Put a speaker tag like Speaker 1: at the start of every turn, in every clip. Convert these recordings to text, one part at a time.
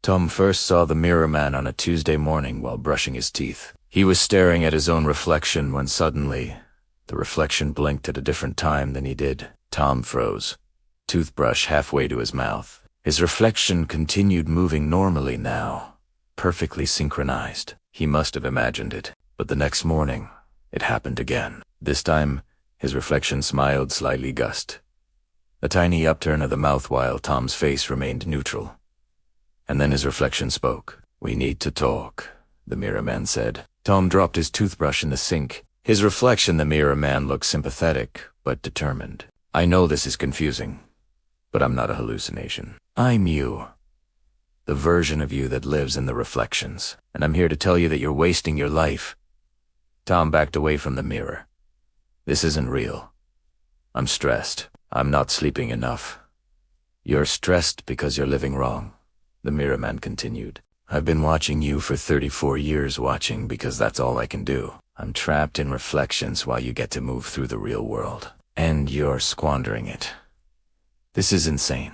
Speaker 1: Tom first saw the Mirror Man on a Tuesday morning while brushing his teeth. He was staring at his own reflection when suddenly, the reflection blinked at a different time than he did. Tom froze, toothbrush halfway to his mouth. His reflection continued moving normally now, perfectly synchronized. He must have imagined it, but the next morning, it happened again. This time, his reflection smiled slightly gust. A tiny upturn of the mouth while Tom's face remained neutral. And then his reflection spoke. "We need to talk," the Mirror Man said. Tom dropped his toothbrush in the sink. His reflection, the Mirror Man, looked sympathetic, but determined. "I know this is confusing, but I'm not a hallucination. I'm you. The version of you that lives in the reflections. And I'm here to tell you that you're wasting your life." Tom backed away from the mirror. "This isn't real. I'm stressed. I'm not sleeping enough." "You're stressed because you're living wrong," the Mirror Man continued. "I've been watching you for 34 years watching because that's all I can do. I'm trapped in reflections while you get to move through the real world. And you're squandering it." "This is insane,"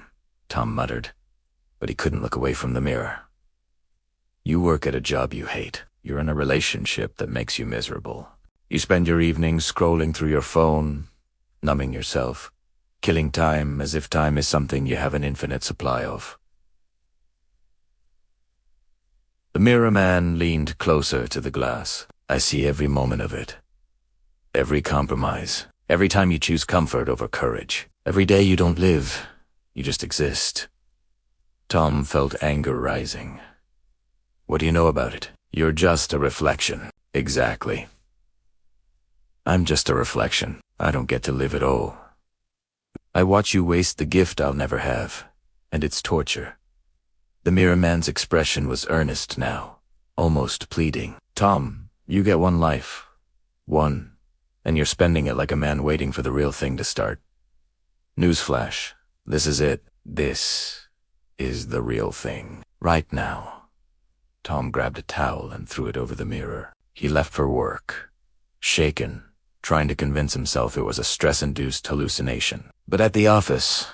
Speaker 1: Tom muttered, but he couldn't look away from the mirror. "You work at a job you hate. You're in a relationship that makes you miserable. You spend your evenings scrolling through your phone, numbing yourself, killing time as if time is something you have an infinite supply of." The Mirror Man leaned closer to the glass. "I see every moment of it. Every compromise. Every time you choose comfort over courage. Every day you don't live, you just exist." Tom felt anger rising. "What do you know about it? You're just a reflection." "Exactly. I'm just a reflection. I don't get to live at all. I watch you waste the gift I'll never have, and it's torture." The Mirror Man's expression was earnest now, almost pleading. "Tom, you get one life. One. And you're spending it like a man waiting for the real thing to start. Newsflash. This is it. This is the real thing. Right now." Tom grabbed a towel and threw it over the mirror. He left for work, shaken, trying to convince himself it was a stress-induced hallucination. But at the office,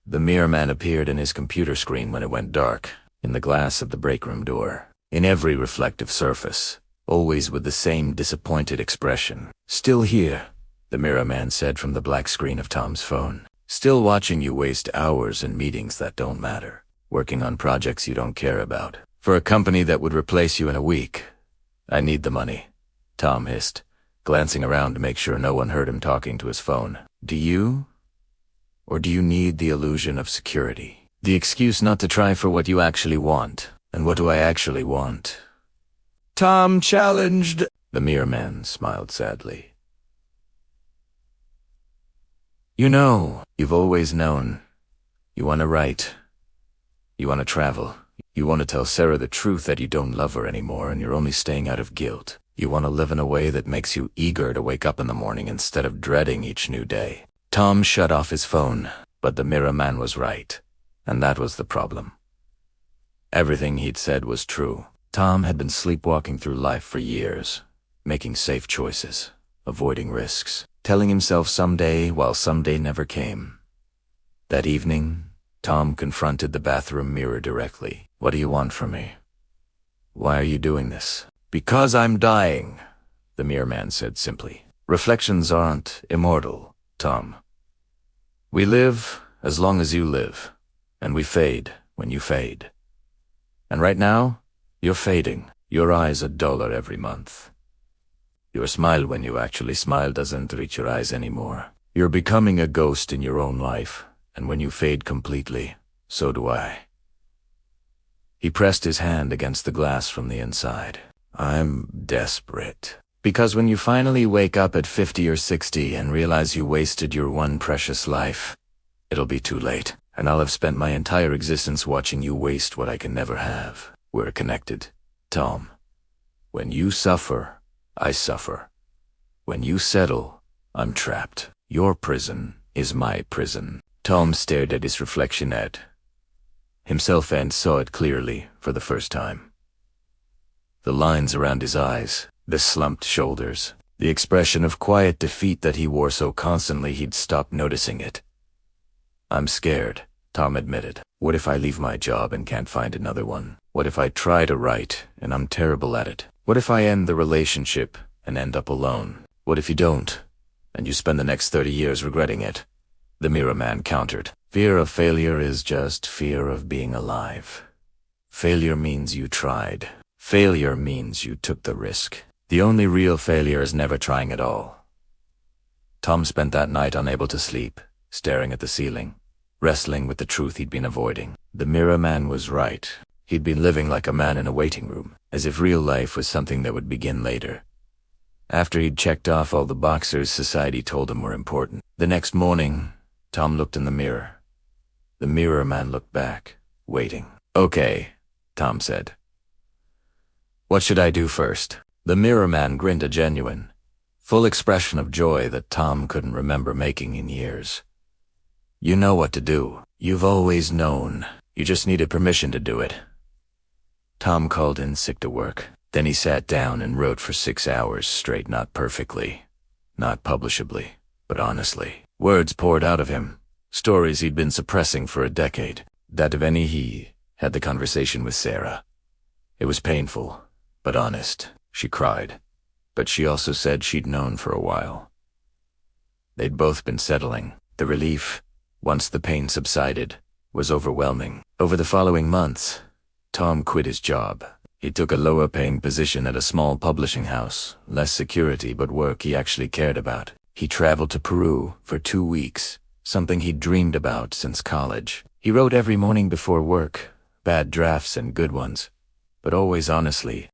Speaker 1: the Mirror Man appeared in his computer screen when it went dark, in the glass of the break room door, in every reflective surface, always with the same disappointed expression. "Still here," the Mirror Man said from the black screen of Tom's phone. "Still watching you waste hours in meetings that don't matter, working on projects you don't care about, for a company that would replace you in a week. I need the money," Tom hissed, glancing around to make sure no one heard him talking to his phone. "Do you? Or do you need the illusion of security? The excuse not to try for what you actually want? And what do I actually want?" Tom challenged. The Mirror Man smiled sadly. "You know, you've always known. You want to write. You want to travel. You want to tell Sarah the truth that you don't love her anymore and you're only staying out of guilt. You want to live in a way that makes you eager to wake up in the morning instead of dreading each new day." Tom shut off his phone, but the Mirror Man was right, and that was the problem. Everything he'd said was true. Tom had been sleepwalking through life for years, making safe choices, avoiding risks, telling himself someday while someday never came. That evening, Tom confronted the bathroom mirror directly. "What do you want from me? Why are you doing this?" "Because I'm dying," the Mirror Man said simply. "Reflections aren't immortal, Tom. We live as long as you live, and we fade when you fade. And right now, you're fading. Your eyes are duller every month. Your smile when you actually smile doesn't reach your eyes anymore. You're becoming a ghost in your own life, and when you fade completely, so do I." He pressed his hand against the glass from the inside. "I'm desperate. Because when you finally wake up at 50 or 60 and realize you wasted your one precious life, it'll be too late, and I'll have spent my entire existence watching you waste what I can never have. We're connected, Tom. When you suffer, I suffer. When you settle, I'm trapped. Your prison is my prison." Tom stared at his reflection at himself and saw it clearly for the first time. The lines around his eyes, the slumped shoulders, the expression of quiet defeat that he wore so constantly he'd stopped noticing it. "I'm scared," Tom admitted. "What if I leave my job and can't find another one? What if I try to write and I'm terrible at it? What if I end the relationship and end up alone? What if you don't, and you spend the next 30 years regretting it? The Mirror Man countered. Fear of failure is just fear of being alive. Failure means you tried. Failure means you took the risk. The only real failure is never trying at all. Tom spent that night unable to sleep, staring at the ceiling, wrestling with the truth he'd been avoiding. The Mirror Man was right. He'd been living like a man in a waiting room, as if real life was something that would begin later. After he'd checked off all the boxes society told him were important. The next morning, Tom looked in the mirror. The Mirror Man looked back, waiting. "Okay," Tom said. "What should I do first?" The Mirror Man grinned a genuine, full expression of joy that Tom couldn't remember making in years. "You know what to do. You've always known. You just needed permission to do it." Tom called in sick to work. Then he sat down and wrote for 6 hours straight, not perfectly, not publishably, but honestly. Words poured out of him, stories he'd been suppressing for a decade. That of any he had the conversation with Sarah. It was painful, but honest. She cried, but she also said she'd known for a while. They'd both been settling. The relief, once the pain subsided, was overwhelming. Over the following months, Tom quit his job. He took a lower-paying position at a small publishing house, less security but work he actually cared about. He traveled to Peru for 2 weeks, something he'd dreamed about since college. He wrote every morning before work, bad drafts and good ones, but always honestly,